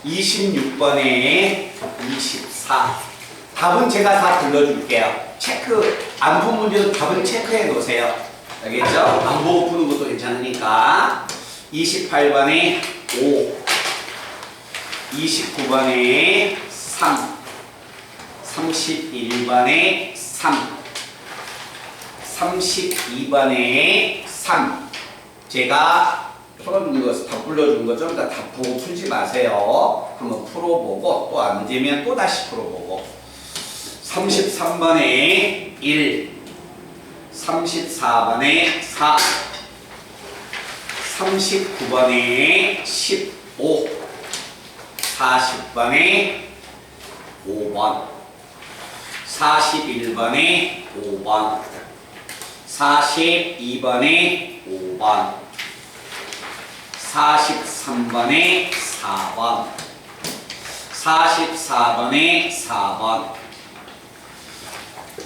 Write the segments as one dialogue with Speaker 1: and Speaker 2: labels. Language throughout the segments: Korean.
Speaker 1: 26번에 24. 답은 제가 다 불러줄게요. 체크, 안 푼 문제도 답은 체크해 놓으세요. 알겠죠? 안 보고 푸는 것도 괜찮으니까. 28번에 5, 29번에 3, 31번에 3, 32번에 3. 제가 풀어준 거, 다 불러준 거 좀 다 보고 풀지 마세요. 한번 풀어보고 또 안 되면 또 다시 풀어보고. 33번에 1, 34번에 4, 39번에 15, 40번에 5번, 41번에 5번, 42번에 5번, 43번에 4번, 44번에 4번,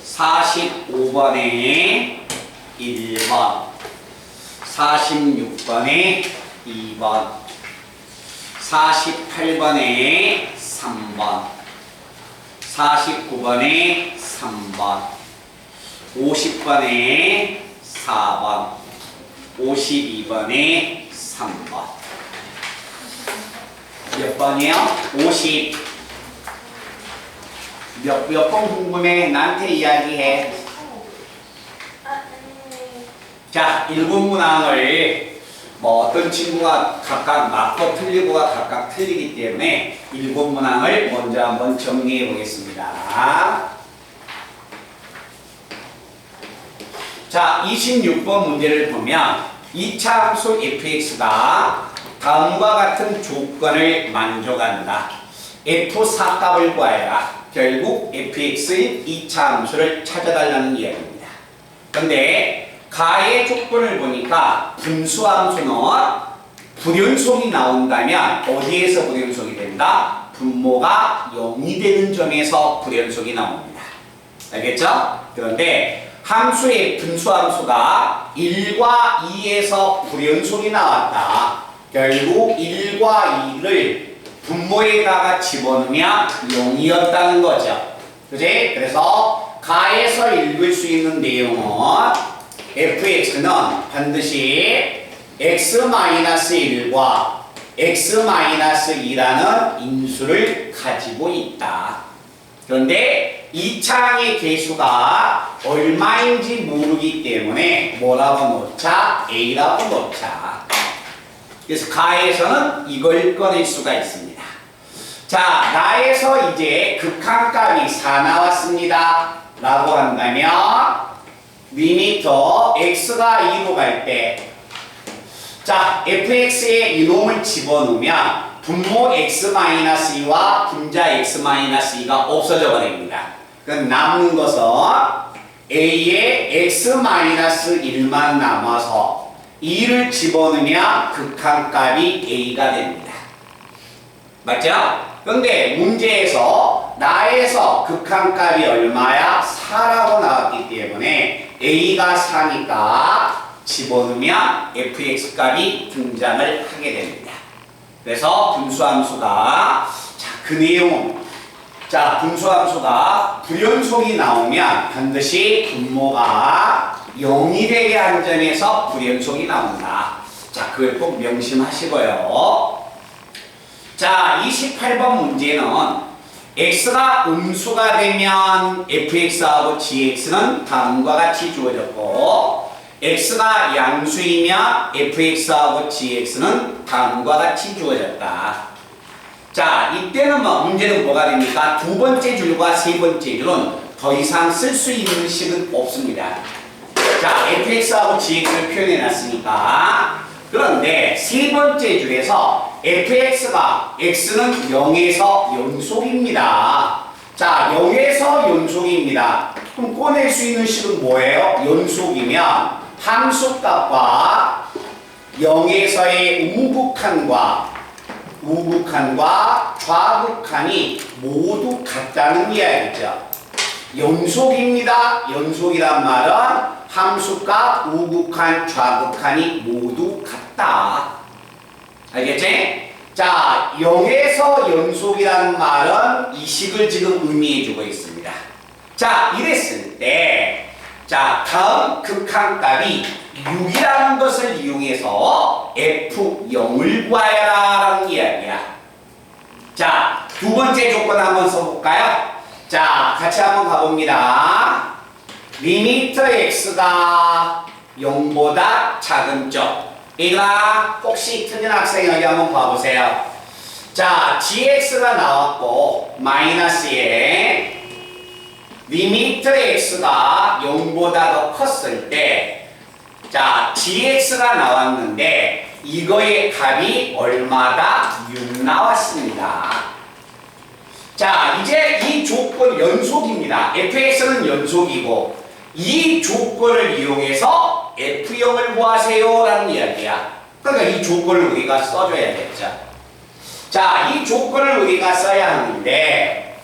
Speaker 1: 45번에 1번, 46번에 2번, 48번에 3번, 49번에 3번, 50번에 4번, 52번에 3번. 몇 번이요? 50. 몇 번 궁금해? 나한테 이야기해. 자, 일곱 문항을 뭐 어떤 친구가 각각 맞고 틀리고가 각각 틀리기 때문에 일곱 문항을 먼저 한번 정리해 보겠습니다. 자, 26번 문제를 보면 2차 함수 fx가 다음과 같은 조건을 만족한다. f4 값을 구하여라. 결국 fx의 2차 함수를 찾아달라는 이야기입니다. 그런데 가의 조건을 보니까 분수함수는 불연속이 나온다면 어디에서 불연속이 된다? 분모가 0이 되는 점에서 불연속이 나옵니다. 알겠죠? 그런데 함수의 분수함수가 1과 2에서 불연속이 나왔다. 결국 1과 2를 분모에다가 집어넣으면 0이었다는 거죠. 그지? 그래서 가에서 읽을 수 있는 내용은 fx는 반드시 x-1과 x-2라는 인수를 가지고 있다. 그런데 2차항의 개수가 얼마인지 모르기 때문에 뭐라고 놓자? a라고 놓자. 그래서 가에서는 이걸 꺼낼 수가 있습니다. 자, 나에서 이제 극한값이 4 나왔습니다. 라고 한다면 리미터 x가 2로 갈 때, 자, fx에 이놈을 집어넣으면 분모 x-2와 분자 x-2가 없어져 버립니다. 그럼 남는 것은 a에 x-1만 남아서 2를 집어넣으면 극한값이 a가 됩니다. 맞죠? 그런데 문제에서 나에서 극한값이 얼마야? 4라고 나왔기 때문에 a가 4니까 집어넣으면 fx값이 등장을 하게 됩니다. 그래서 분수함수가 그 내용, 자, 분수함수가 불연속이 나오면 반드시 분모가 0이 되게 하는 점에서 불연속이 나온다. 자, 그걸 꼭 명심하시고요. 자, 28번 문제는 x가 음수가 되면 fx하고 gx는 다음과 같이 주어졌고, x가 양수이면 fx하고 gx는 다음과 같이 주어졌다. 자, 이때는 문제는 뭐가 됩니까? 두 번째 줄과 세 번째 줄은 더 이상 쓸 수 있는 식은 없습니다. 자, fx하고 gx를 표현해 놨으니까. 그런데 세 번째 줄에서 fx가 x는 0에서 연속입니다. 자, 0에서 연속입니다. 그럼 꺼낼 수 있는 식은 뭐예요? 연속이면 함수값과 0에서의 우극한과 좌극한이 모두 같다는 이야기죠. 연속입니다. 연속이란 말은 함수값, 우극한, 좌극한이 모두 같다. 알겠지? 자, 0에서 연속이라는 말은 이 식을 지금 의미해주고 있습니다. 자, 이랬을 때, 자, 다음 극한값이 6이라는 것을 이용해서 F0을 구하여라라는 이야기야. 자, 두 번째 조건 한번 써볼까요? 자, 같이 한번 가봅니다. 리미트 x가 0보다 작은 쪽. 이가 혹시 틀린 학생 여기 한번 봐보세요. 자, gx가 나왔고 마이너스에 리미트 x가 0보다 더 컸을 때, 자, gx가 나왔는데 이거의 값이 얼마다? 6 나왔습니다. 자, 이제 이 조건 연속입니다. fx는 연속이고 이 조건을 이용해서 F0을 구하세요 라는 이야기야. 그러니까 이 조건을 우리가 써줘야겠죠. 자, 이 조건을 우리가 써야 하는데,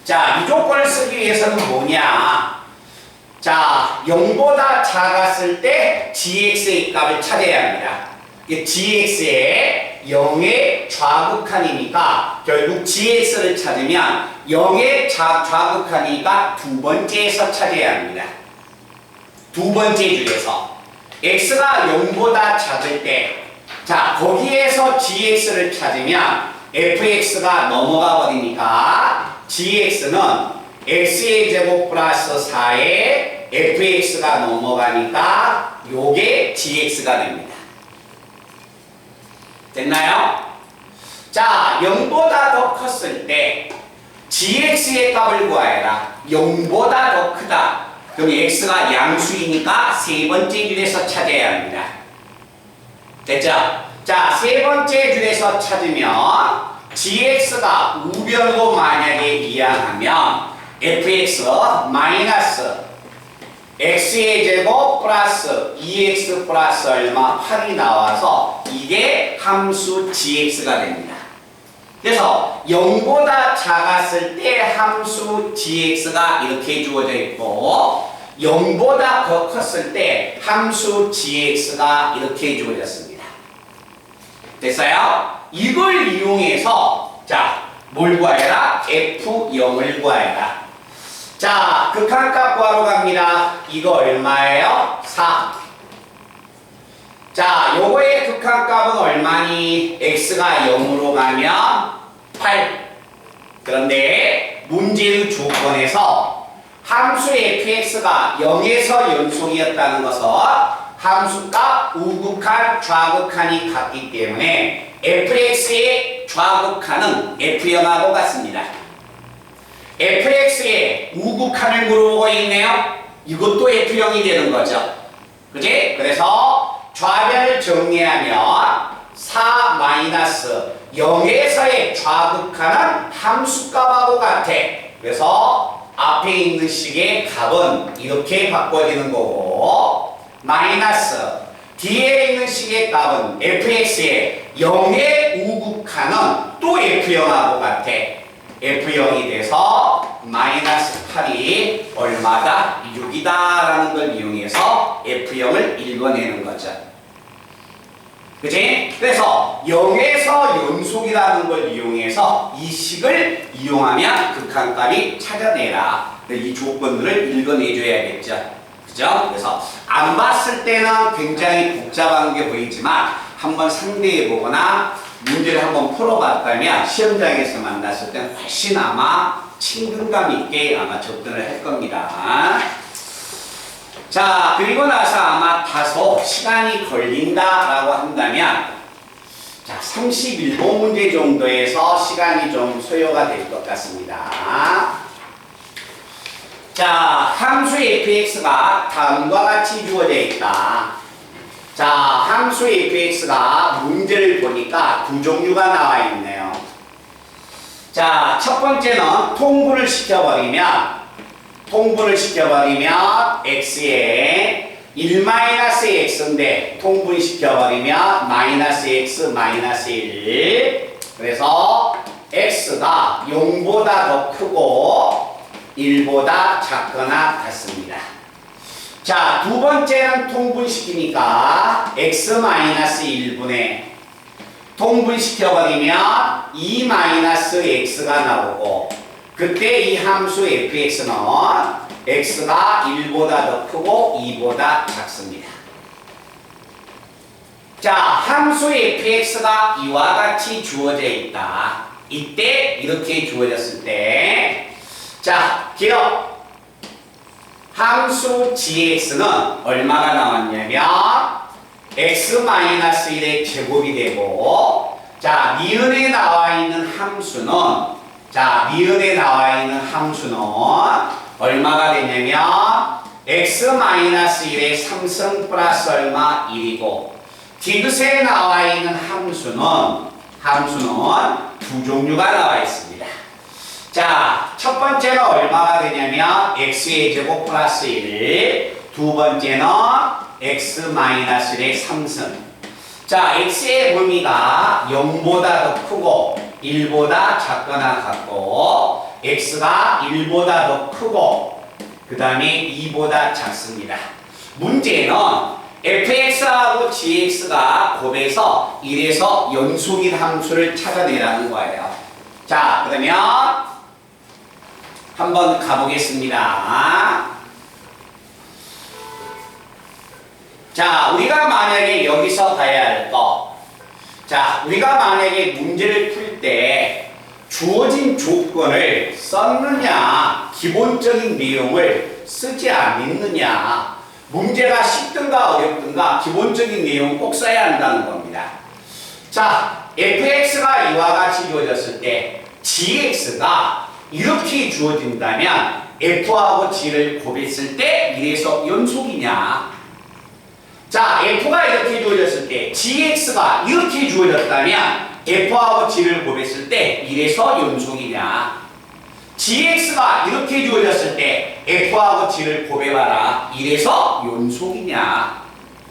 Speaker 1: 자, 이 조건을 쓰기 위해서는 뭐냐? 자, 0보다 작았을 때 gx의 값을 찾아야 합니다. gx의 0의 좌극한이니까 결국 gx를 찾으면 0의 좌극한이가 두 번째에서 찾아야 합니다. 두 번째 줄에서 x가 0보다 작을 때, 자, 거기에서 gx를 찾으면 fx가 넘어가 버리니까 gx는 x의 제곱 플러스 4에 fx가 넘어가니까 요게 gx가 됩니다. 됐나요? 자, 0보다 더 컸을 때 gx의 값을 구하여라. 0보다 더 크다. 그럼 x가 양수이니까 세 번째 줄에서 찾아야 합니다. 됐죠? 자, 세 번째 줄에서 찾으면 gx가 우변으로 만약에 이항하면 fx 마이너스 x의 제곱 플러스 2x 플러스 얼마 8이 나와서 이게 함수 gx가 됩니다. 그래서 0보다 작았을 때 함수 gx가 이렇게 주어져 있고 0보다 더 컸을 때 함수 gx가 이렇게 주어졌습니다. 됐어요? 이걸 이용해서 자, 뭘 구하여라? F0을 구하여라. 자, 극한값 구하러 갑니다. 이거 얼마예요? 4. 자, 요거의 극한값은 얼마니? x가 0으로 가면 8. 그런데 문제의 조건에서 함수 fx가 0에서 연속이었다는 것은 함수값 우극한, 좌극한이 같기 때문에 fx의 좌극한은 f0하고 같습니다. fx의 우극한을 물어보고 있네요. 이것도 f0이 되는 거죠. 그지? 그래서 좌변을 정리하면 4 마이너스 0에서의 좌극한은 함수값하고 같아. 그래서 앞에 있는 식의 값은 이렇게 바꿔지는 거고 마이너스 뒤에 있는 식의 값은 fx의 0의 우극한은 또 f0하고 같아. f0이 돼서 마이너스 8이 얼마다? 6이다 라는 걸 이용해서 f0을 읽어내는 거죠. 그치? 그래서 0에서 연속이라는 걸 이용해서 이 식을 이용하면 극한값이 찾아내라. 이 조건들을 읽어내줘야겠죠. 그죠? 그래서 안 봤을 때는 굉장히 복잡한 게 보이지만 한번 상대해보거나 문제를 한번 풀어봤다면 시험장에서 만났을 때는 훨씬 아마 친근감 있게 아마 접근을 할 겁니다. 자, 그리고 나서 아마 다소 시간이 걸린다라고 한다면 자, 31번 문제 정도에서 시간이 좀 소요가 될 것 같습니다. 자, 함수 fx가 다음과 같이 주어져 있다. 자, 함수 fx가 문제를 보니까 두 종류가 나와 있네요. 자, 첫 번째는 통분을 시켜버리면 x에 1-x인데 통분시켜버리면 -x, -1 그래서 x가 0보다 더 크고 1보다 작거나 같습니다. 자, 두 번째는 통분시키니까 x-1분의 통분시켜버리면 2-x가 나오고 그때 이 함수 fx는 x가 1보다 더 크고 2보다 작습니다. 자, 함수 fx가 이와 같이 주어져 있다. 이때 이렇게 주어졌을 때 자, 기억! 함수 gx는 얼마가 나왔냐면 x-1의 제곱이 되고 자, 미은에 나와 있는 함수는 얼마가 되냐면 x-1의 3승 플러스 얼마 1이고 디귿에 나와 있는 함수는 두 종류가 나와 있습니다. 자, 첫 번째는 얼마가 되냐면 x의 제곱 플러스 1, 두 번째는 x-1의 3승. 자, x의 범위가 0보다 더 크고 1보다 작거나 같고 x가 1보다 더 크고 그 다음에 2보다 작습니다. 문제는 fx하고 gx가 곱해서 1에서 연속인 함수를 찾아내라는 거예요. 자, 그러면 한번 가보겠습니다. 자, 우리가 만약에 여기서 봐야 할 거. 자, 우리가 만약에 문제를 풀 때 주어진 조건을 썼느냐, 기본적인 내용을 쓰지 않았느냐, 문제가 쉽든가 어렵든가 기본적인 내용 꼭 써야 한다는 겁니다. 자, fx가 이와 같이 주어졌을 때 gx가 이렇게 주어진다면 f하고 g를 곱했을 때 1에서 연속이냐? 자, f가 이렇게 주어졌을 때 gx가 이렇게 주어졌다면 f하고 g를 곱했을 때 1에서 연속이냐? gx가 이렇게 주어졌을 때 f하고 g를 곱해봐라. 1에서 연속이냐?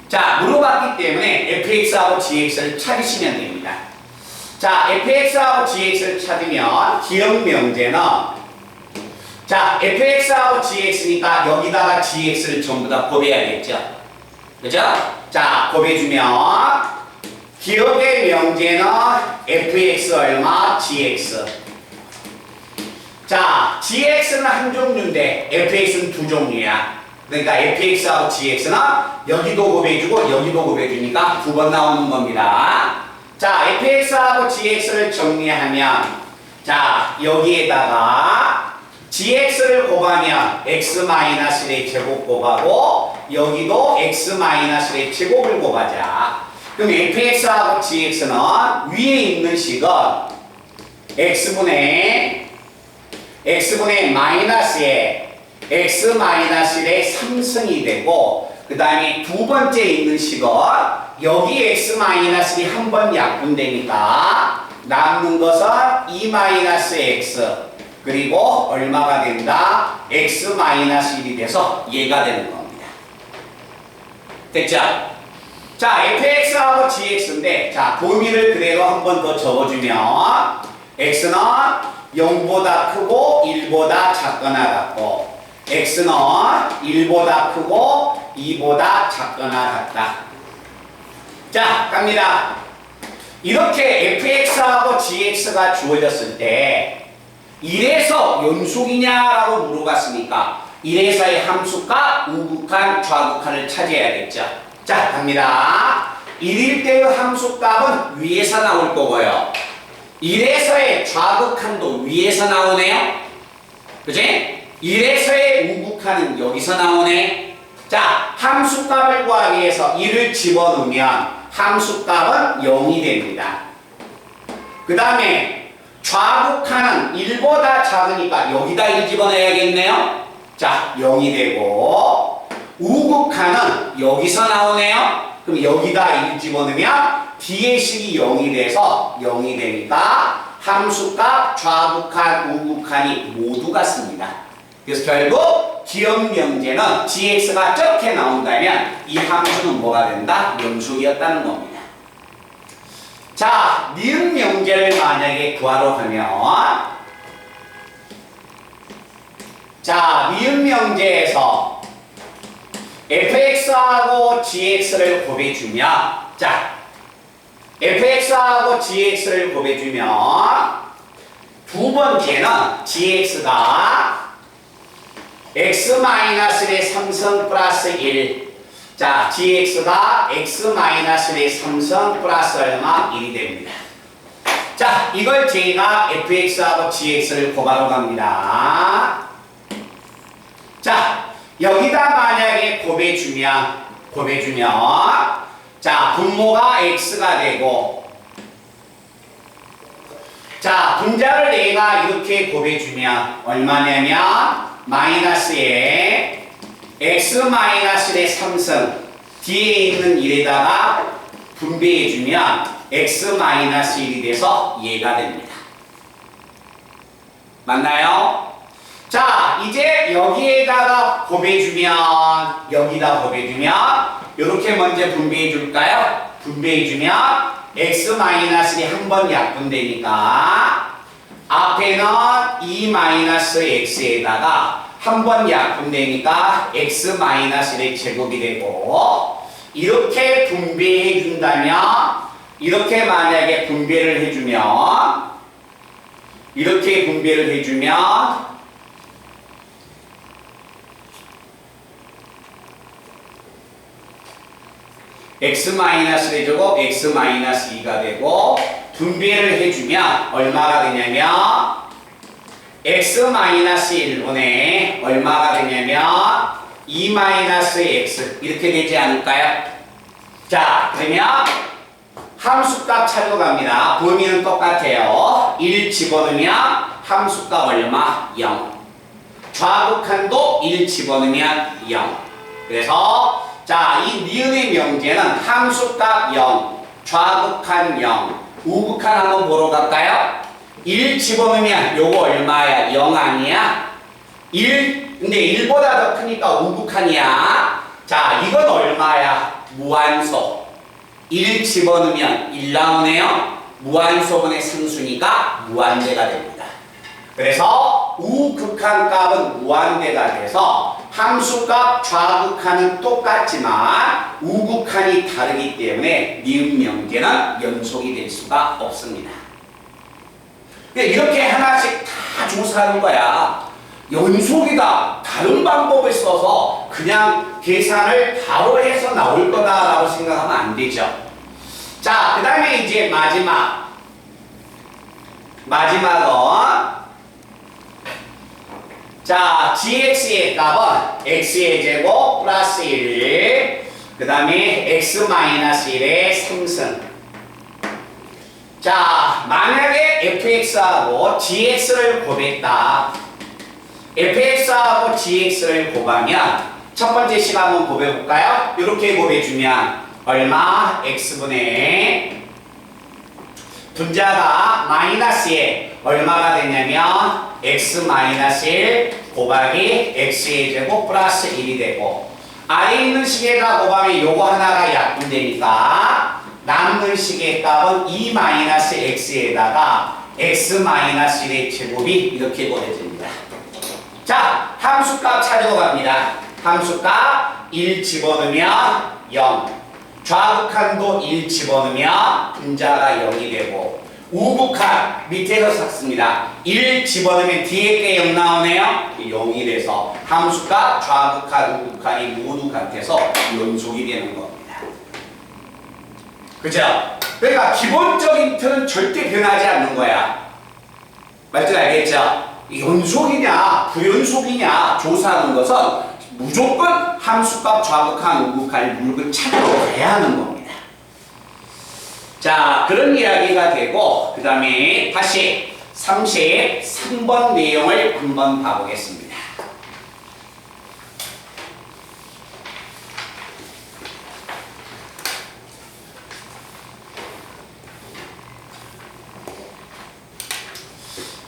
Speaker 1: 자, 물어봤기 때문에 fx하고 gx를 찾으시면 됩니다. 자, fx하고 gx를 찾으면 기억 명제는 자, fx하고 gx니까 여기다가 gx를 전부 다 곱해야겠죠? 그죠? 자, 곱해주면 기억의 명제는 fx 얼마? gx. 자, gx는 한 종류인데 fx는 두 종류야. 그러니까 fx하고 gx는 여기도 곱해주고 여기도 곱해주니까 두 번 나오는 겁니다. 자, fx하고 gx를 정리하면 자, 여기에다가 gx를 곱하면 x-의 제곱 곱하고 여기도 x-의 제곱을 곱하자. 그럼 fx하고 gx는 위에 있는 식은 x분의 마이너스에 x-의 3승이 되고 그 다음에 두 번째 있는 식은 여기 x-이 한 번 약분되니까 남는 것은 2-x 그리고 얼마가 된다? x-1이 돼서 얘가 되는 겁니다. 됐죠? 자, fx하고 gx인데 자, 범위를 그대로 한 번 더 적어주면 x는 0보다 크고 1보다 작거나 같고 x는 1보다 크고 2보다 작거나 같다. 자, 갑니다. 이렇게 fx하고 gx가 주어졌을 때 1에서 연속이냐라고 물어봤으니까 1에서의 함수가 우극한, 좌극한을 찾아야겠죠. 자, 갑니다. 1일 때의 함수값은 위에서 나올 거고요. 1에서의 좌극한도 위에서 나오네요. 그치? 1에서의 우극한은 여기서 나오네. 자, 함수값을 구하기 위해서 1을 집어넣으면 함수값은 0이 됩니다. 그 다음에 좌극한은 1보다 작으니까 여기다 1 집어넣어야겠네요. 자, 0이 되고 우극한은 여기서 나오네요. 그럼 여기다 1 집어넣으면 뒤의 식이 0이 돼서 0이 되니까 함수값 좌극한, 우극한이 모두 같습니다. 그래서 결국 기억 명제는 gx가 저렇게 나온다면 이 함수는 뭐가 된다? 연속이었다는 겁니다. 자, 니은 명제를 만약에 구하러 가면 자, 니은 명제에서 fx하고 gx를 곱해주면 자, fx하고 gx를 곱해주면 두 번째는 gx가 x-의 3승 플러스 1. 자, gx가 x-의 3승 플러스 얼마? 1이 됩니다. 자, 이걸 제가 fx하고 gx를 곱하러 갑니다. 자, 여기다 만약에 곱해주면 자, 분모가 x가 되고 자, 분자를 내가 이렇게 곱해주면 얼마냐면 마이너스에 x-의 3승 뒤에 있는 1에다가 분배해주면 x-1이 돼서 얘가 됩니다. 맞나요? 자, 이제 여기에다가 곱해주면 여기다 곱해주면 이렇게 먼저 분배해줄까요? 분배해주면 x-이 한 번 약분되니까 앞에는 2-x에다가 한 번 약분되니까 x-의 제곱이 되고 이렇게 분배해 준다면 이렇게 만약에 분배를 해주면 이렇게 분배를 해주면 x-의 제곱 x-2가 되고 분배를 해주면 얼마가 되냐면 x-1분의 얼마가 되냐면 2-x 이렇게 되지 않을까요? 자, 그러면 함수값 찾으러 갑니다. 범위는 똑같아요. 1 집어넣으면 함수값 얼마? 0. 좌극한도 1 집어넣으면 0. 그래서 자, 이 니은의 명제는 함수값 0, 좌극한 0, 우극한 한번 보러 갈까요? 1 집어넣으면 요거 얼마야? 0 아니야? 1, 근데 1보다 더 크니까 우극한이야. 자, 이건 얼마야? 무한소. 1 집어넣으면 1 나오네요. 무한소분의 상수니까 무한대가 됩니다. 그래서 우극한 값은 무한대가 돼서 함수값 좌극한은 똑같지만 우극한이 다르기 때문에 니은 명제는 연속이 될 수가 없습니다. 이렇게 하나씩 다 조사하는 거야. 연속이다. 다른 방법을 써서 그냥 계산을 바로 해서 나올 거다라고 생각하면 안 되죠. 자, 그 다음에 이제 마지막은 자, gx의 값은 x의 제곱 플러스 1, 그 다음에 x-1의 3승. 자, 만약에 fx하고 gx를 곱했다. fx하고 gx를 곱하면 첫 번째 식 한번 곱해볼까요? 이렇게 곱해주면 얼마? x분의 분자가 마이너스에 얼마가 되냐면 x-1 곱하기 x의 제곱 플러스 1이 되고 아래 있는 식에다 곱하면 요거 하나가 약분되니까 남는 식의 값은 2-x에다가 x-1의 제곱이 이렇게 곱해집니다. 자, 함수값 찾으러 갑니다. 함수값 1 집어넣으면 0, 좌극한도 1 집어넣으면 분자가 0이 되고 우극한 밑에서 샀습니다. 1 집어넣으면 뒤에 게 0 나오네요. 0이 돼서 함수값 좌극한 우극한이 모두 같아서 연속이 되는 겁니다. 그죠? 그러니까 기본적인 틀은 절대 변하지 않는 거야. 말씀 알겠죠? 연속이냐 부연속이냐 조사하는 것은 무조건 함수값 좌극한 우극한을 무조건 찾으러 가야 하는 겁니다. 자, 그런 이야기가 되고 그 다음에 다시 33번 내용을 한번 봐보겠습니다.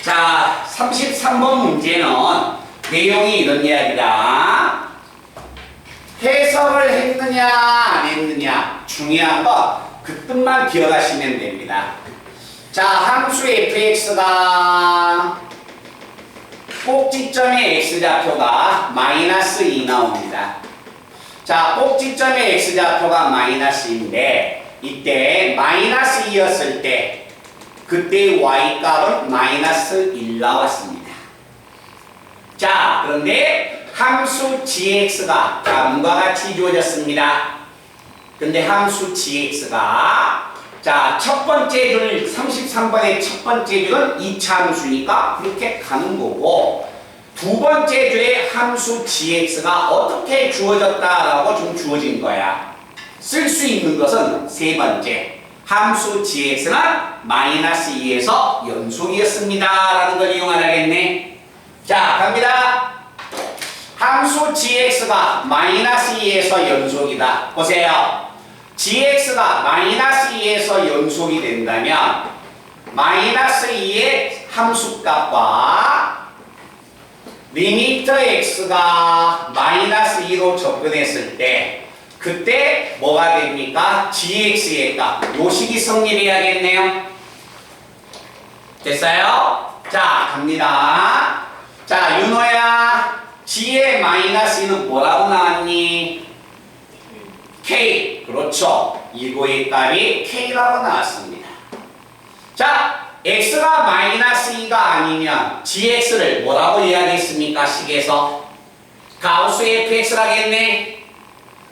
Speaker 1: 자, 33번 문제는 내용이 이런 이야기다. 해석을 했느냐 안 했느냐 중요한 건 그 뜻만 기억하시면 됩니다. 자, 함수 fx가 꼭지점의 x좌표가 -2 나옵니다. 자, 꼭지점의 x좌표가 -2인데 이때 마이너스 2였을 때 그때 y값은 마이너스 1 나왔습니다. 자, 그런데 함수 gx가 다음과 같이 주어졌습니다. 근데 함수 gx가 자, 첫 번째 줄 33번의 첫 번째 줄은 2차 함수니까 그렇게 가는 거고 두 번째 줄에 함수 gx가 어떻게 주어졌다라고 좀 주어진 거야. 쓸 수 있는 것은 세 번째 함수 gx는 마이너스 2에서 연속이었습니다 라는 걸 이용하겠네. 자, 갑니다. 함수 gx가 마이너스 2에서 연속이다. 보세요. gx가 마이너스 2에서 연속이 된다면 마이너스 2의 함수값과 리미터 x가 마이너스 2로 접근했을 때 그때 뭐가 됩니까? gx의 값. 요 식이 성립해야겠네요. 됐어요? 자, 갑니다. 자, 윤호야. g의 마이너스 2는 뭐라고 나왔니? K. 그렇죠. 이거의 값이 K라고 나왔습니다. 자, X가 마이너스 2가 아니면 GX를 뭐라고 이야기했습니까? 식에서 가우스 fx라겠네.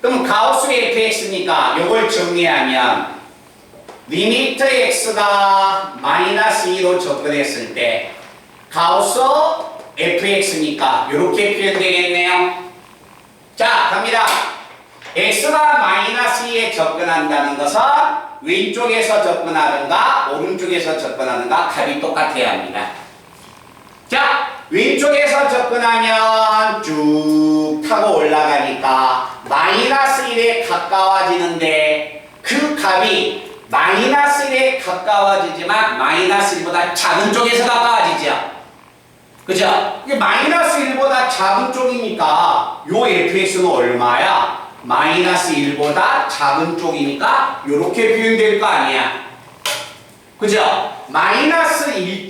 Speaker 1: 그럼 가우스 fx니까 이걸 정리하면 리미트 x가 마이너스 2로 접근했을 때 가우스 fx니까 이렇게 표현되겠네요. 자, 갑니다. x가 마이너스 2에 접근한다는 것은 왼쪽에서 접근하든가 오른쪽에서 접근하든가 값이 똑같아야 합니다. 자, 왼쪽에서 접근하면 쭉 타고 올라가니까 마이너스 1에 가까워지는데 그 값이 마이너스 1에 가까워지지만 마이너스 1보다 작은 쪽에서 가까워지죠. 그죠? 이게 마이너스 1보다 작은 쪽이니까 요 fx는 얼마야? 마이너스 1보다 작은 쪽이니까 이렇게 표현될 거 아니야. 그죠? 마이너스 1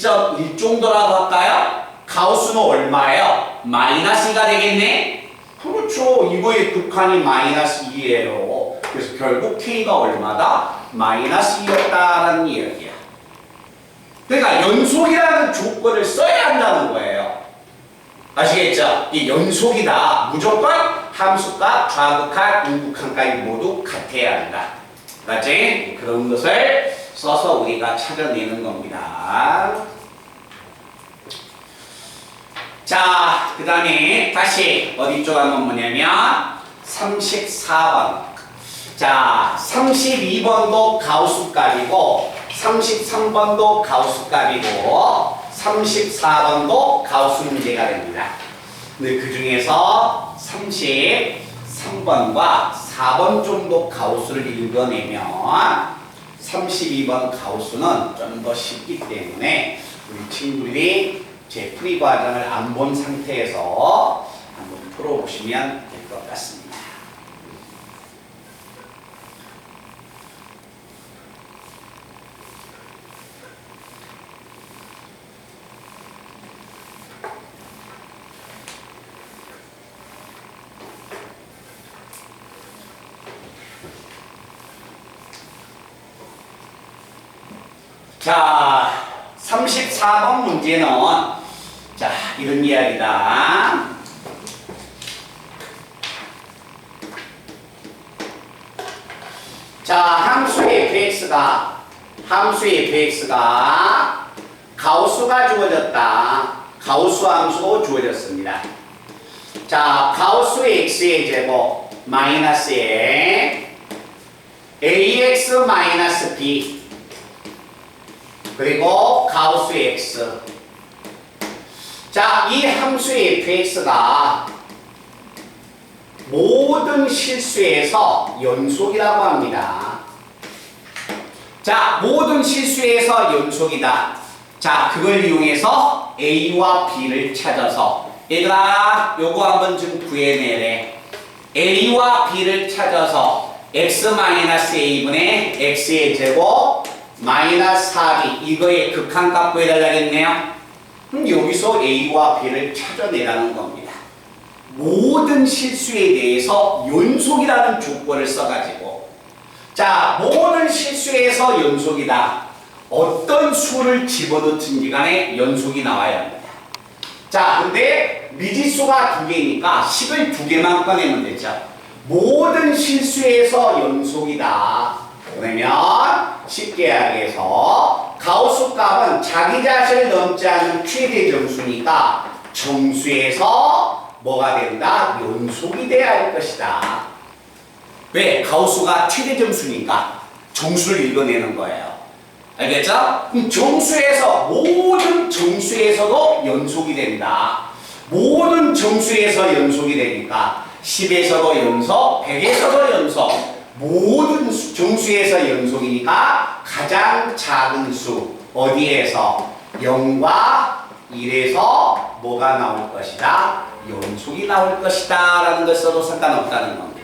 Speaker 1: 정도라고 할까요? 가우스는 얼마예요? 마이너스 2가 되겠네? 그렇죠. 이거의 극한이 마이너스 2예요. 그래서 결국 K가 얼마다? 마이너스 2였다라는 이야기야. 그러니까 연속이라는 조건을 써야 한다는 거예요. 아시겠죠? 이 연속이다. 무조건 함수값, 좌극한, 우극한까지 모두 같아야 한다. 맞지? 그런 것을 써서 우리가 찾아내는 겁니다. 자, 그 다음에 다시 어디 쪽 한번 보냐면 34번. 자, 32번도 가우스값이고 33번도 가우스값이고 34번도 가우스 문제가 됩니다. 근데 그 중에서 33번과 4번 정도 가우스를 읽어내면 32번 가우스는 좀 더 쉽기 때문에 우리 친구들이 제 풀이 과정을 안 본 상태에서 한번 풀어보시면 될 것 같습니다. 자, 34번 문제는 자, 이런 이야기다. 자, 함수의 fx가 가우스가 주어졌다. 가우스 함수로 주어졌습니다. 자, 가우스의 x의 제곱 마이너스에 ax 마이너스 b 그리고 가우스 x. 자, 이 함수의 fx가 모든 실수에서 연속이라고 합니다. 자, 모든 실수에서 연속이다. 자, 그걸 이용해서 a와 b를 찾아서 얘들아, 요거 한번 좀 구해내래. a와 b를 찾아서 x-a분의 x의 제곱 마이너스 4b 이거의 극한값 구해달라겠네요. 그럼 여기서 a와 b를 찾아내라는 겁니다. 모든 실수에 대해서 연속이라는 조건을 써가지고 자, 모든 실수에서 연속이다. 어떤 수를 집어넣든지 간에 연속이 나와야 합니다. 자, 근데 미지수가 2개니까 10을 2개만 꺼내면 되죠. 모든 실수에서 연속이다. 그러면 쉽게 이야기해서 가우스 값은 자기 자신을 넘지 않는 최대 정수니까 정수에서 뭐가 된다? 연속이 돼야 할 것이다. 왜? 가우스가 최대 정수니까 정수를 읽어내는 거예요. 알겠죠? 그럼 정수에서 모든 정수에서도 연속이 된다. 모든 정수에서 연속이 되니까 10에서도 연속, 100에서도 연속, 모든 정수에서 연속이니까 가장 작은 수 어디에서? 0과 1에서 뭐가 나올 것이다? 연속이 나올 것이다 라는 걸 써도 상관없다는 겁니다.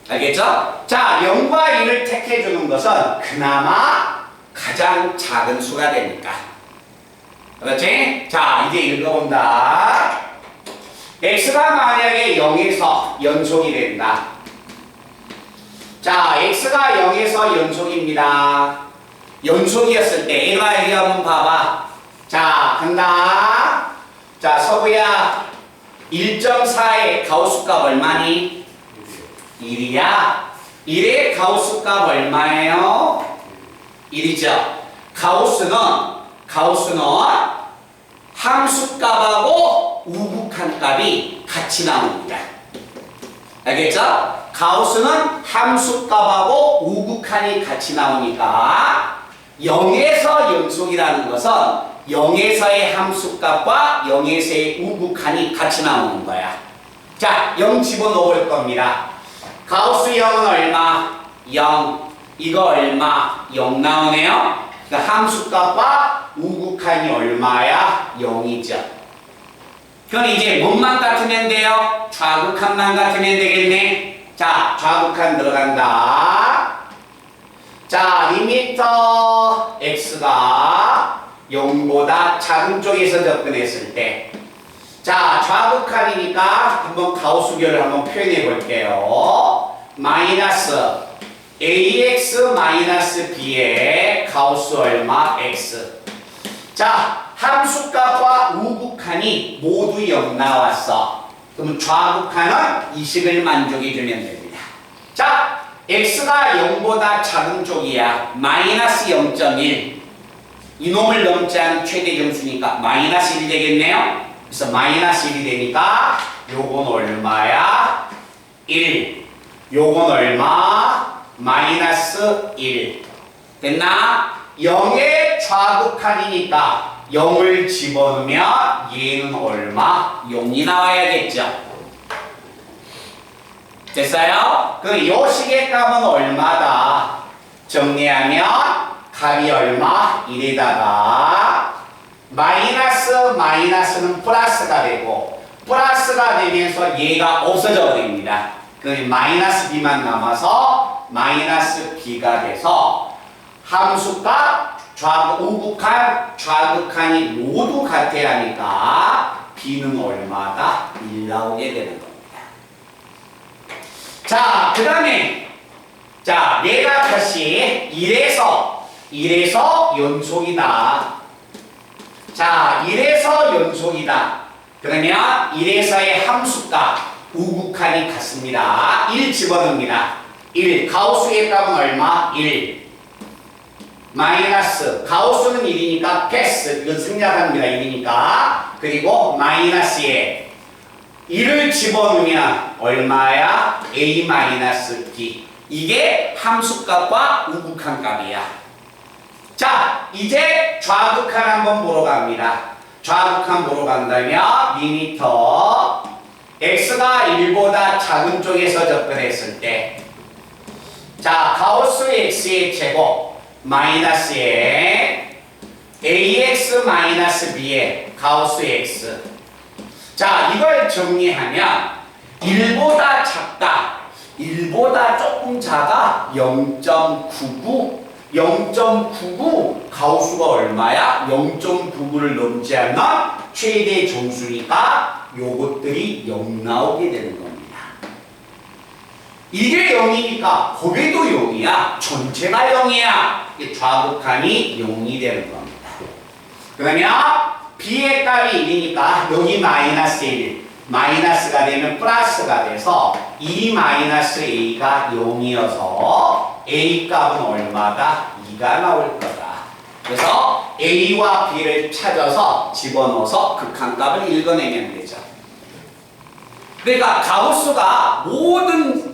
Speaker 1: 알겠죠? 자, 0과 1을 택해주는 것은 그나마 가장 작은 수가 되니까. 그렇지? 자, 이제 읽어본다. x가 만약에 0에서 연속이 된다. 자, x가 0에서 연속입니다. 연속이었을 때 얘가 여기 한번 봐봐. 자, 간다. 자, 서구야. 1.4의 가우스 값 얼마니? 1이야. 1의 가우스 값 얼마예요? 1이죠. 가우스는 함수 값하고 우극한 값이 같이 나옵니다. 알겠죠? 가우스는 함수 값하고 우극한이 같이 나오니까 0에서 연속이라는 것은 0에서의 함수 값과 0에서의 우극한이 같이 나오는 거야. 자, 0 집어넣을 겁니다. 가우스 0은 얼마? 0. 이거 얼마? 0 나오네요. 그러니까 함수값과 우극한이 얼마야? 0이죠. 그럼 이제 뭐만 같으면 돼요? 좌극한만 같으면 되겠네. 자, 좌극한 들어간다. 자, 리미터 x가 0보다 작은 쪽에서 접근했을 때, 자, 좌극한이니까 한번 가우스별을 한번 표현해 볼게요. 마이너스 ax 마이너스 b의 가우스 얼마? x. 자, 함수값과 우극한이 모두 0 나왔어. 그럼 좌극한은 이 식을 만족해 주면 됩니다. 자, x가 0보다 작은 쪽이야. 마이너스 0.1. 이놈을 넘지 않은 최대 점수니까 마이너스 1이 되겠네요. 그래서 마이너스 1이 되니까 요건 얼마야? 1. 요건 얼마? 마이너스 1. 됐나? 0의 좌극한이니까 0을 집어넣으면 얘는 얼마? 0이 나와야겠죠. 됐어요? 그럼 요 식의 값은 얼마다? 정리하면 값이 얼마? 1에다가 마이너스는 플러스가 되고 플러스가 되면서 얘가 없어져 버립니다. 그럼 마이너스 b만 남아서 마이너스 b가 돼서 함수값, 우극한, 좌극한이 모두 같아야 하니까 b는 얼마다? 1 나오게 되는 겁니다. 자, 그 다음에 자, 얘가 다시 1에서 연속이다. 자, 1에서 연속이다. 그러면 1에서의 함수값 우극한이 같습니다. 1 집어넣습니다. 1. 가우스의 값은 얼마? 1. 마이너스. 가우스는 1이니까 패스. 이건 생략합니다. 1이니까. 그리고 마이너스에 1을 집어넣으면 얼마야? a 마이너스 b. 이게 함수값과 우극한 값이야. 자, 이제 좌극한 한번 보러 갑니다. 좌극한 보러 간다면 리미터 x가 1보다 작은 쪽에서 접근했을 때, 자, 가우스 x의 제곱 마이너스에 ax 마이너스 b의 가우스 x. 자, 이걸 정리하면 1보다 작다. 1보다 조금 작아. 0.99 가우스가 얼마야? 0.99를 넘지 않는 최대 정수니까 요것들이 0 나오게 되는 겁니다. 이게 0이니까 곱해도 0이야. 전체가 0이야. 좌극한이 0이 되는 겁니다. 그러면 b의 값이 1이니까 여기 마이너스 1, 마이너스가 되면 플러스가 돼서 2 마이너스 a가 0이어서 a 값은 얼마다? 2가 나올 거다. 그래서 a와 b를 찾아서 집어넣어서 극한값을 읽어내면 되죠. 그러니까 가우스가 모든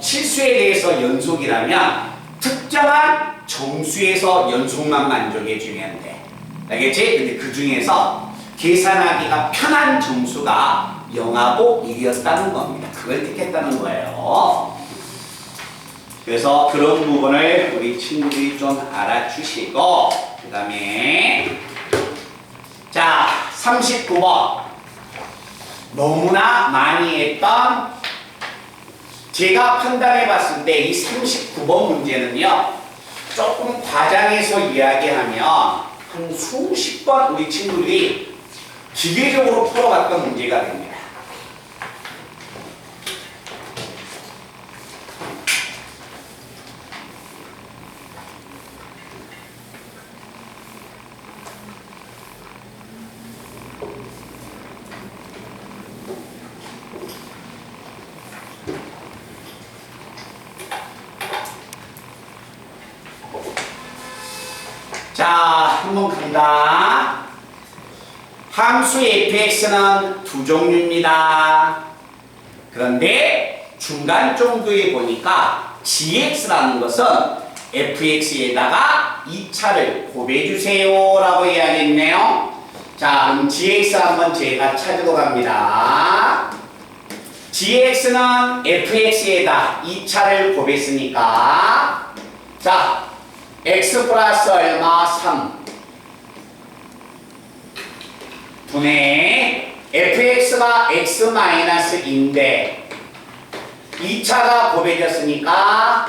Speaker 1: 실수에 대해서 연속이라면 특정한 정수에서 연속만 만족해주면 돼. 알겠지? 근데 그 중에서 계산하기가 편한 정수가 0하고 1이었다는 겁니다. 그걸 택했다는 거예요. 그래서 그런 부분을 우리 친구들이 좀 알아주시고, 그 다음에 자 39번 너무나 많이 했던, 제가 판단해 봤을 때 이 39번 문제는요 조금 과장해서 이야기하면 한 수십 번 우리 친구들이 기계적으로 풀어갔던 문제가 됩니다. 자, 한번 간다. 함수 fx는 두 종류입니다. 그런데 중간 정도에 보니까 gx라는 것은 fx에다가 2차를 곱해주세요 라고 이야기했네요. 자, 그럼 gx 한번 제가 찾으러 갑니다. gx는 fx에다 2차를 곱했으니까, 자, x 플러스 얼마? 3 분의 fx가 x 마이너스 2인데 2차가 곱해졌으니까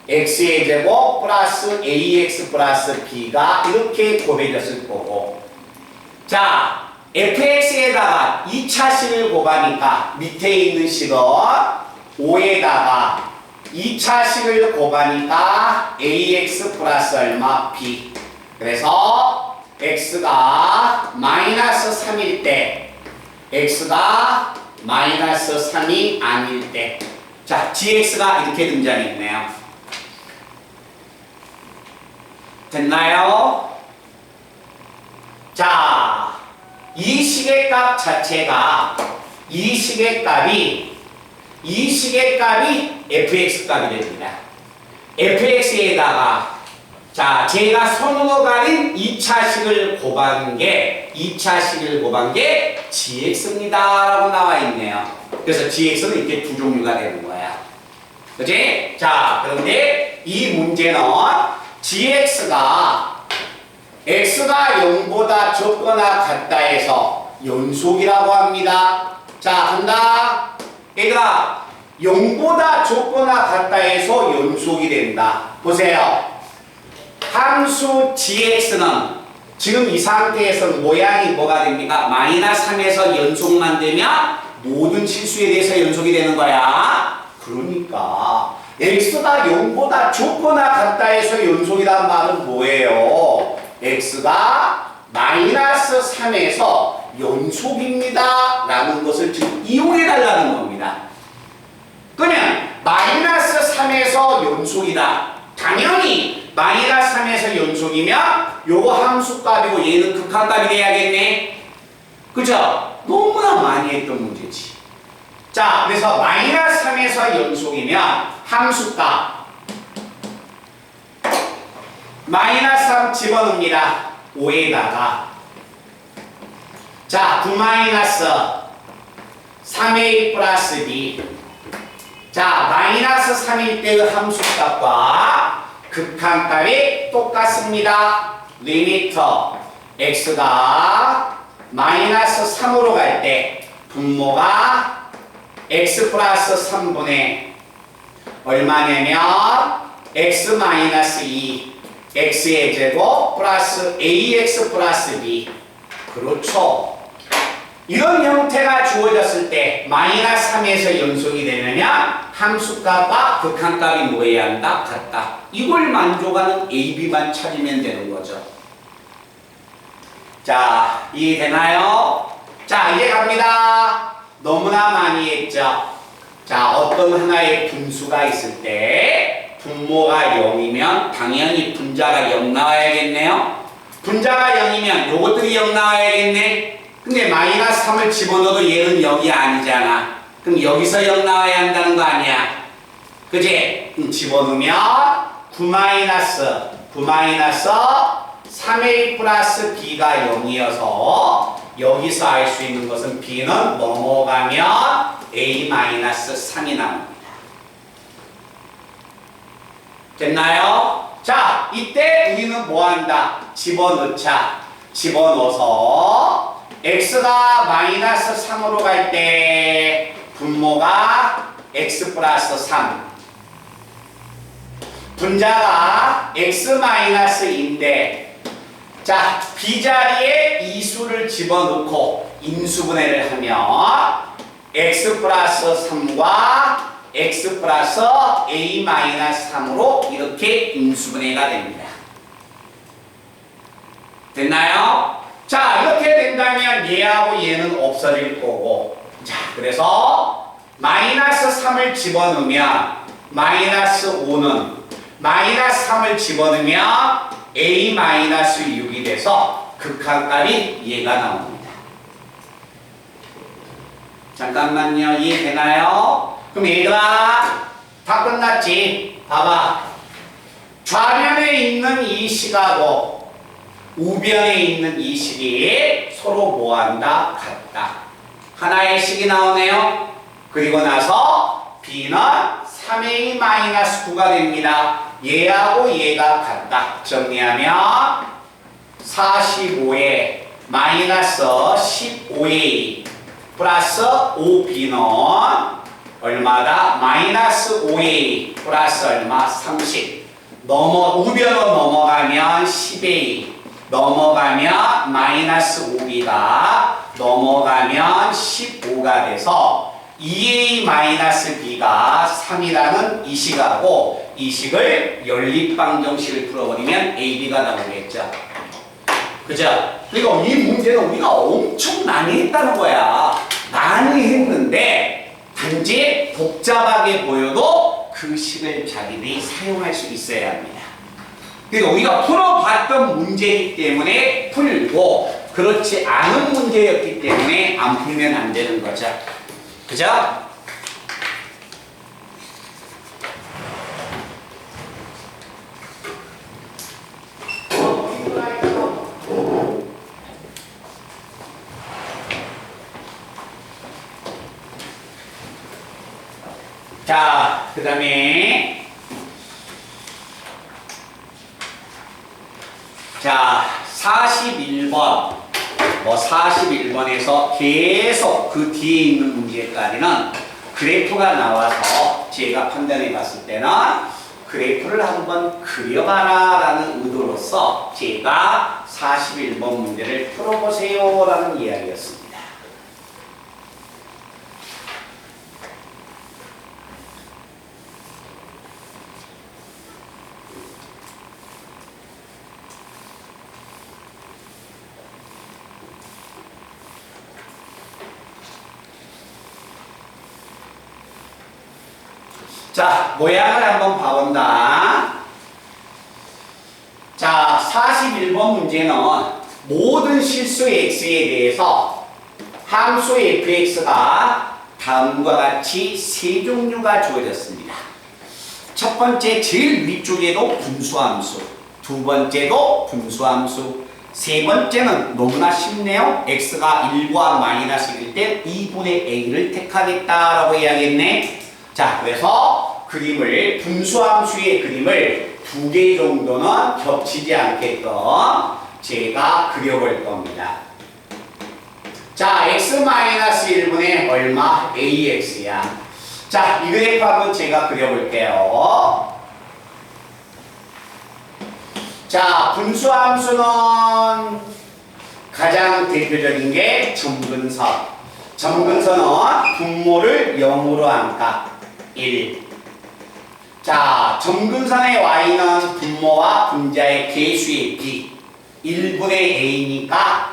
Speaker 1: x의 제곱 플러스 ax 플러스 b가 이렇게 곱해졌을 거고, 자 fx에다가 2차식을 곱하니까 밑에 있는 식은 5에다가 2차식을 곱하니까 ax 플러스 얼마? b. 그래서 x가 마이너스 3일 때, x가 마이너스 3이 아닐 때, 자 gx가 이렇게 등장했네요. 됐나요? 자, 이 식의 값 자체가, 이 식의 값이 fx 값이 됩니다. fx에다가 자 제가 손으로 가린 2차식을 곱한 게 gx입니다 라고 나와 있네요. 그래서 gx는 이렇게 두 종류가 되는 거야. 그치? 자, 그런데 이 문제는 gx가 x가 0보다 적거나 같다 해서 연속이라고 합니다. 자, 간다. 얘들아, 0보다 적거나 같다 해서 연속이 된다. 보세요. 함수 gx는 지금 이 상태에서는 모양이 뭐가 됩니까? 마이너스 3에서 연속만 되면 모든 실수에 대해서 연속이 되는 거야. 그러니까 x가 0보다 적거나 같다 해서 연속이란 말은 뭐예요? x가 마이너스 3에서 연속입니다 라는 것을 지금 이용해 달라는 겁니다. 그러면 마이너스 3에서 연속이다. 당연히 마이너스 3에서 연속이면 요거 함수값이고 얘는 극한값이 돼야겠네. 그죠? 너무나 많이 했던 문제지. 자, 그래서 마이너스 3에서 연속이면 함수값 마이너스 3 집어넣습니다. 5에다가 자, 9 마이너스 3a 플러스 b. 자, 마이너스 3일 때의 함수값과 극한값이 똑같습니다. 리미터 x가 마이너스 3으로 갈 때 분모가 x 플러스 3분의 얼마냐면 x 마이너스 2 x의 제곱 플러스 ax 플러스 b. 그렇죠. 이런 형태가 주어졌을 때 마이너스 3에서 연속이 되느냐 함수값과 극한값이 뭐해야 한다? 같다. 이걸 만족하는 AB만 찾으면 되는 거죠. 자, 이해되나요? 자, 이제 갑니다. 너무나 많이 했죠. 자, 어떤 하나의 분수가 있을 때 분모가 0이면 당연히 분자가 0 나와야겠네요. 분자가 0이면 요것들이 0 나와야겠네. 근데 마이너스 3을 집어넣어도 얘는 0이 아니잖아. 그럼 여기서 0 나와야 한다는 거 아니야. 그지? 집어넣으면 9 3a 플러스 b가 0이어서 여기서 알 수 있는 것은 b는 넘어가면 a 마이너스 3이 나옵니다. 됐나요? 자, 이때 우리는 뭐 한다? 집어넣자. 집어넣어서 x가 마이너스 3으로 갈 때 분모가 x 플러스 3 분자가 x 마이너스인데 자, b자리에 이 수를 집어넣고 인수분해를 하면 x 플러스 3과 x 플러스 a 마이너스 3으로 이렇게 인수분해가 됩니다. 됐나요? 자, 이렇게 된다면 얘하고 얘는 없어질 거고 자, 그래서 마이너스 3을 집어넣으면 마이너스 5는 마이너스 3을 집어넣으면 a 마이너스 6이 돼서 극한값이 얘가 나옵니다. 잠깐만요. 이해되나요? 그럼 얘들아 다 끝났지? 봐봐. 좌변에 있는 이 식하고 우변에 있는 이 식이 서로 뭐한다? 같다. 하나의 식이 나오네요. 그리고 나서 b는 3a-9가 됩니다. 얘하고 얘가 같다. 정리하면 45에 마이너스 15a 플러스 5b는 얼마다? 마이너스 5a 플러스 얼마? 30. 우변으로 넘어가면 10a 넘어가면 마이너스 5b가 넘어가면 15가 돼서 2a-b가 3이라는 이 식하고 이 식을 연립방정식을 풀어버리면 ab가 나오겠죠. 그죠? 그러니까 이 문제는 우리가 엄청 많이 했다는 거야. 많이 했는데 단지 복잡하게 보여도 그 식을 자기들이 사용할 수 있어야 합니다. 그러니까 우리가 풀어봤던 문제이기 때문에 풀고 그렇지 않은 문제였기 때문에 안 풀면 안 되는 거죠. 그죠? 자, 그 다음에 자, 41번 41번에서 계속 그 뒤에 있는 문제까지는 그래프가 나와서 제가 판단해 봤을 때는 그래프를 한번 그려봐라 라는 의도로서 제가 41번 문제를 풀어보세요 라는 이야기였습니다. 자, 모양을 한번 봐본다. 자, 41번 문제는 모든 실수 x에 대해서 함수 fx가 다음과 같이 세 종류가 주어졌습니다. 첫 번째 제일 위쪽에도 분수함수, 두 번째도 분수함수, 세 번째는 너무나 쉽네요. x가 1과 마이너스 1일 때 2분의 a를 택하겠다라고 이야기했네. 자, 그래서 그림을 분수함수의 그림을 두 개 정도는 겹치지 않게끔 제가 그려볼 겁니다. 자, x-1분의 얼마? ax야. 자, 이 그래프 한번 제가 그려볼게요. 자, 분수함수는 가장 대표적인 게 점근선. 점근선은 분모를 0으로 한 값 1. 자, 점근선의 y는 분모와 분자의 개수의 b 1분의 a니까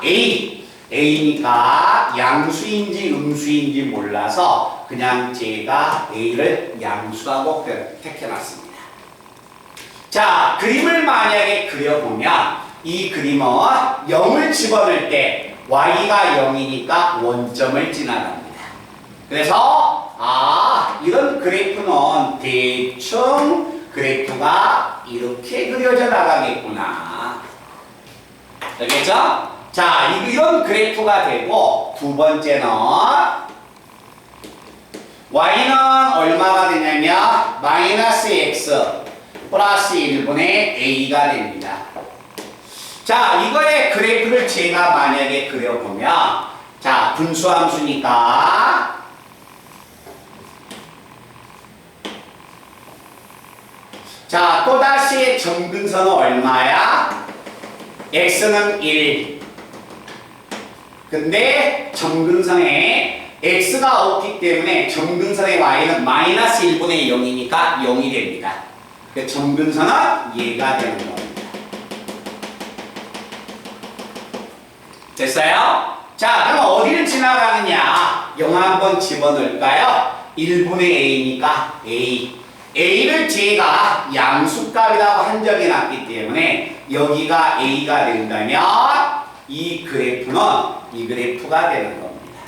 Speaker 1: a니까 양수인지 음수인지 몰라서 그냥 제가 a를 양수하고 택해놨습니다. 자, 그림을 만약에 그려보면 이 그림은 0을 집어넣을 때 y가 0이니까 원점을 지나갑니다. 그래서 이런 그래프는 대충 그래프가 이렇게 그려져 나가겠구나. 알겠죠? 자, 이런 그래프가 되고 두 번째는 y는 얼마가 되냐면 마이너스 x 플러스 1분의 a가 됩니다. 자, 이거의 그래프를 제가 만약에 그려보면 자, 분수함수니까 자, 또다시 점근선은 얼마야? x는 1. 근데 점근선에 x가 없기 때문에 점근선의 y는 마이너스 1분의 0이니까 0이 됩니다. 그 점근선은 얘가 되는 겁니다. 됐어요? 자, 그럼 어디를 지나가느냐? 0 한번 집어넣을까요? 1분의 a니까 a를 제가 양수값이라고 한 적이 났기 때문에 여기가 a가 된다면 이 그래프가 되는 겁니다.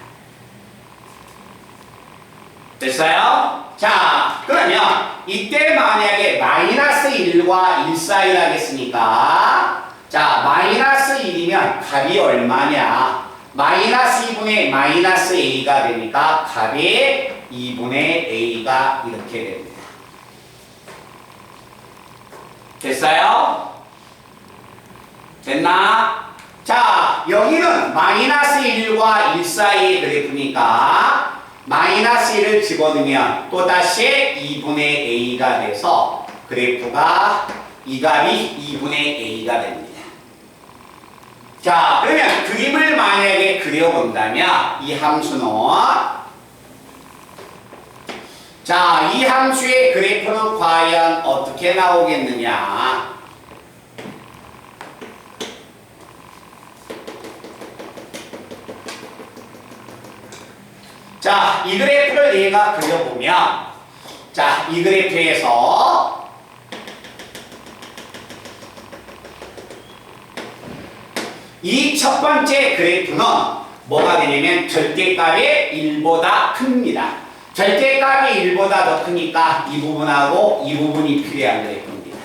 Speaker 1: 됐어요? 자, 그러면 이때 만약에 마이너스 1과 1 사이를 하겠으니까 자, 마이너스 1이면 값이 얼마냐? 마이너스 2분의 마이너스 a가 되니까 값이 2분의 a가 이렇게 됩니다. 됐어요? 됐나? 자, 여기는 마이너스 1과 1 사이의 그래프니까 마이너스 1을 집어넣으면 또다시 2분의 a가 돼서 그래프가 이 값이 2분의 a가 됩니다. 자, 그러면 그림을 만약에 그려본다면 이 함수는 자, 이 함수의 그래프는 과연 어떻게 나오겠느냐? 자, 이 그래프를 내가 그려보면 자, 이 그래프에서 이 첫 번째 그래프는 뭐가 되냐면 절대값이 1보다 큽니다. 절대값이 1보다 더 크니까 이 부분하고 이 부분이 필요한 그래프입니다.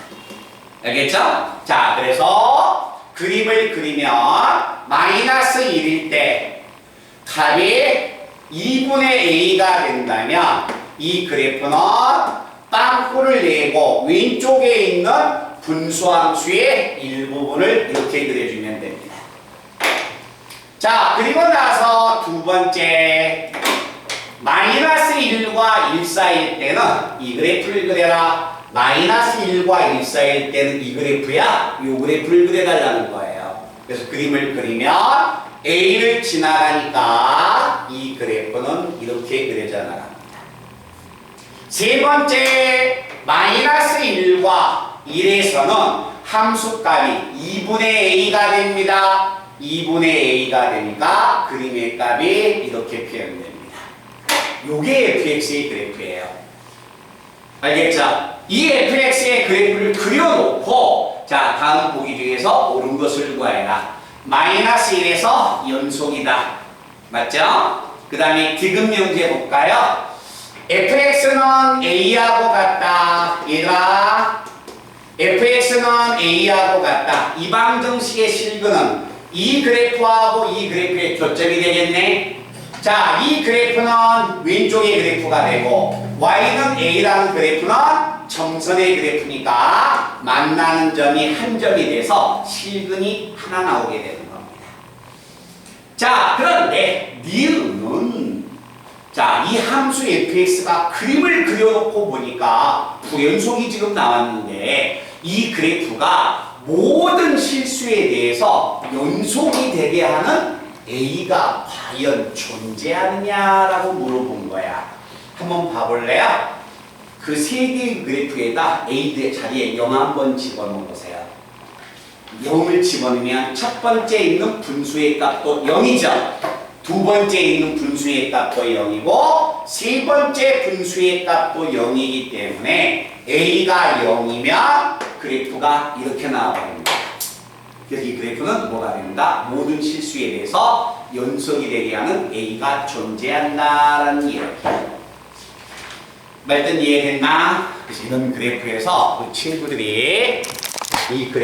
Speaker 1: 알겠죠? 자, 그래서 그림을 그리면 마이너스 1일 때 값이 2분의 a가 된다면 이 그래프는 빵꾸를 내고 왼쪽에 있는 분수함수의 일부분을 이렇게 그려주면 됩니다. 자, 그리고 나서 두 번째 마이너스 1과 1 사이일 때는 이 그래프를 그려라. 마이너스 1과 1 사이일 때는 이 그래프야. 이 그래프를 그려달라는 거예요. 그래서 그림을 그리면 A를 지나가니까 이 그래프는 이렇게 그려져 나갑니다. 세 번째 마이너스 1과 1에서는 함수값이 2분의 a가 됩니다. 2분의 a가 되니까 그림의 값이 이렇게 표현됩니다. 요게 fx의 그래프예요. 알겠죠? 이 fx의 그래프를 그려놓고 자, 다음 보기 중에서 옳은 것을 구하여라. 마이너스 1에서 연속이다. 맞죠? 그 다음에 디귿 명제 볼까요? fx는 a하고 같다. 얘들아, fx는 a하고 같다. 이방정식의 실근은 이 그래프하고 이 그래프의 교점이 되겠네. 자, 이 그래프는 왼쪽의 그래프가 되고 y는 a라는 그래프는 점선의 그래프니까 만나는 점이 한 점이 돼서 실근이 하나 나오게 되는 겁니다. 자, 그런데 니은은 자, 이 함수 fx가 그림을 그려놓고 보니까 부연속이 지금 나왔는데 이 그래프가 모든 실수에 대해서 연속이 되게 하는 A가 과연 존재하느냐라고 물어본 거야. 한번 봐볼래요? 그 세 개의 그래프에다 A의 자리에 0 한번 집어넣어 보세요. 0을 집어넣으면 첫 번째 있는 분수의 값도 0이죠. 두 번째 있는 분수의 값도 0이고 세 번째 분수의 값도 0이기 때문에 A가 0이면 그래프가 이렇게 나와버립니다. 그래서 이 그래프는 뭐가 된다? 모든 실수에 대해서 연속이 되게 하는 A가 존재한다라는 이야기예요. 말든 이해됐나? 그래서 이런 그래프에서 우리 친구들이 이 그래프